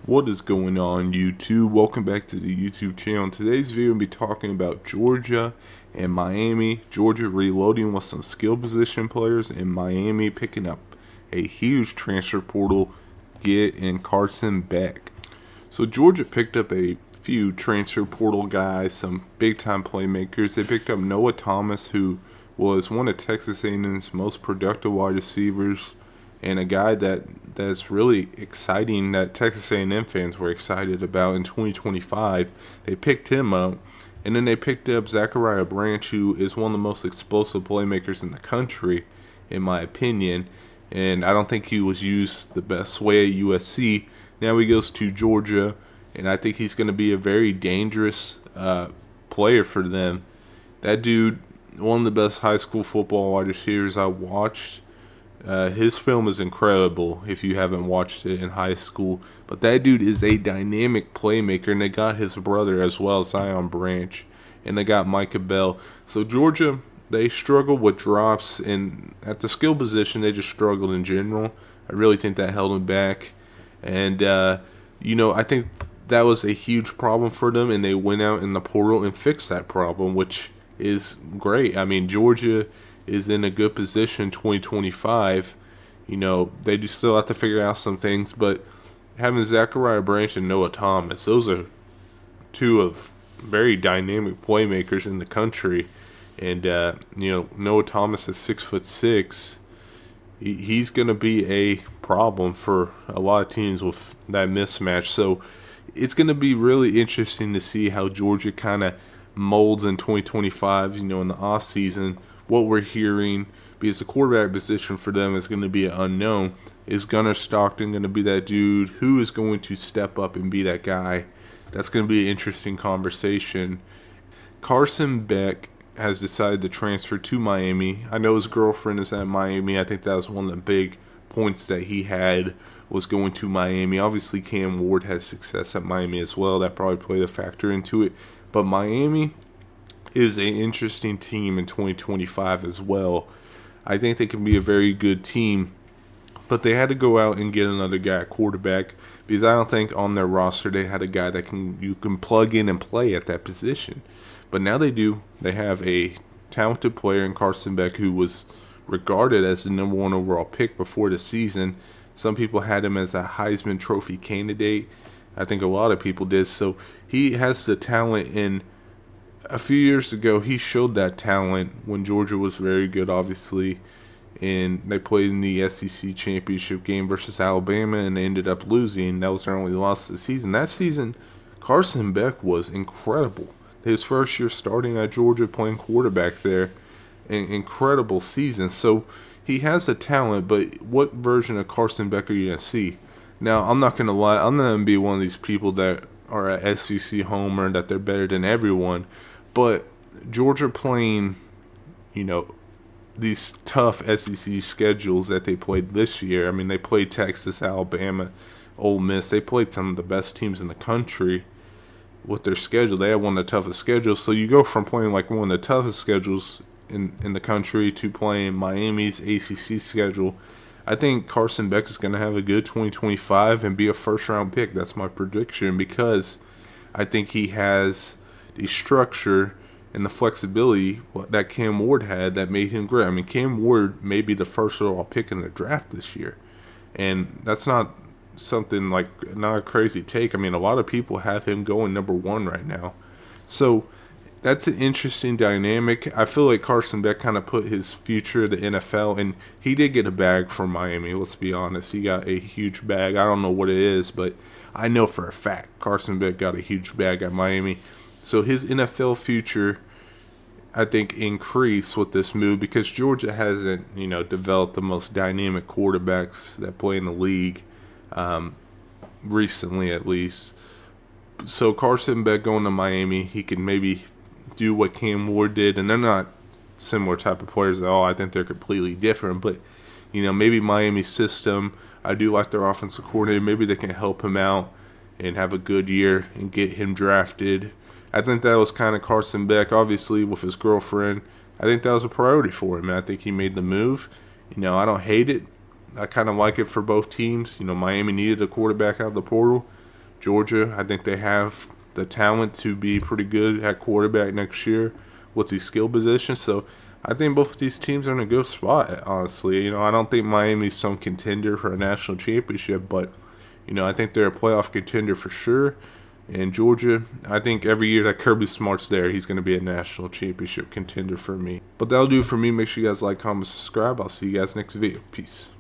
What is going on, YouTube? Welcome back to the YouTube channel. In today's video, we'll be talking about Georgia and Miami. Georgia reloading with some skill position players, and Miami picking up a huge transfer portal get in Carson Beck. So Georgia picked up a few transfer portal guys, some big-time playmakers. They picked up Noah Thomas, who was one of Texas A&M's most productive wide receivers, and a guy that's really exciting that Texas A&M fans were excited about in 2025. They picked him up, and then they picked up Zachariah Branch, who is one of the most explosive playmakers in the country, in my opinion. And I don't think he was used the best way at USC. Now he goes to Georgia, and I think he's going to be a very dangerous player for them. That dude, one of the best high school football wide receivers I watched. His film is incredible if you haven't watched it in high school. But that dude is a dynamic playmaker, and they got his brother as well, Zion Branch, and they got Micah Bell. So Georgia, they struggled with drops, and at the skill position, they just struggled in general. I really think that held them back. And, I think that was a huge problem for them, and they went out in the portal and fixed that problem, which is great. I mean, Georgia is in a good position 2025. They do still have to figure out some things, but having Zachariah Branch and Noah Thomas, those are two of very dynamic playmakers in the country. And Noah Thomas is 6'6". He's going to be a problem for a lot of teams with that mismatch. So it's going to be really interesting to see how Georgia kind of molds in 2025, in the offseason. What we're hearing, because the quarterback position for them is going to be an unknown. Is Gunnar Stockton going to be that dude? Who is going to step up and be that guy? That's going to be an interesting conversation. Carson Beck has decided to transfer to Miami. I know his girlfriend is at Miami. I think that was one of the big points that he had, was going to Miami. Obviously, Cam Ward had success at Miami as well. That probably played a factor into it. But Miami is an interesting team in 2025 as well. I think they can be a very good team, but they had to go out and get another guy at quarterback, because I don't think on their roster they had a guy that you can plug in and play at that position. But now they do. They have a talented player in Carson Beck, who was regarded as the number one overall pick before the season. Some people had him as a Heisman Trophy candidate. I think a lot of people did. So he has the talent, and a few years ago, he showed that talent when Georgia was very good, obviously, and they played in the SEC championship game versus Alabama, and they ended up losing. That was their only loss of the season. That season, Carson Beck was incredible. His first year starting at Georgia, playing quarterback there, an incredible season. So he has the talent, but what version of Carson Beck are you going to see? Now, I'm not going to lie. I'm not going to be one of these people that are a SEC homer, that they're better than everyone. But Georgia playing, these tough SEC schedules that they played this year. I mean, they played Texas, Alabama, Ole Miss. They played some of the best teams in the country with their schedule. They had one of the toughest schedules. So you go from playing like one of the toughest schedules in the country to playing Miami's ACC schedule. I think Carson Beck is going to have a good 2025 and be a first-round pick. That's my prediction, because I think he has the structure and the flexibility that Cam Ward had that made him great. I mean, Cam Ward may be the first overall pick in the draft this year, and that's not something not a crazy take. I mean, a lot of people have him going number one right now. So that's an interesting dynamic. I feel like Carson Beck kind of put his future in the NFL, and he did get a bag from Miami. Let's be honest. He got a huge bag. I don't know what it is, but I know for a fact Carson Beck got a huge bag at Miami. So his NFL future, I think, increased with this move, because Georgia hasn't, developed the most dynamic quarterbacks that play in the league, recently at least. So Carson Beck going to Miami, he can maybe do what Cam Ward did, and they're not similar type of players at all. I think they're completely different, but maybe Miami's system. I do like their offensive coordinator. Maybe they can help him out and have a good year and get him drafted. I think that was kind of Carson Beck, obviously, with his girlfriend. I think that was a priority for him. I think he made the move. I don't hate it. I kind of like it for both teams. Miami needed a quarterback out of the portal. Georgia, I think they have the talent to be pretty good at quarterback next year with these skill positions. So I think both of these teams are in a good spot, honestly. I don't think Miami's some contender for a national championship, but, I think they're a playoff contender for sure. And Georgia, I think every year that Kirby Smart's there, he's going to be a national championship contender for me. But that'll do it for me. Make sure you guys like, comment, subscribe. I'll see you guys next video. Peace.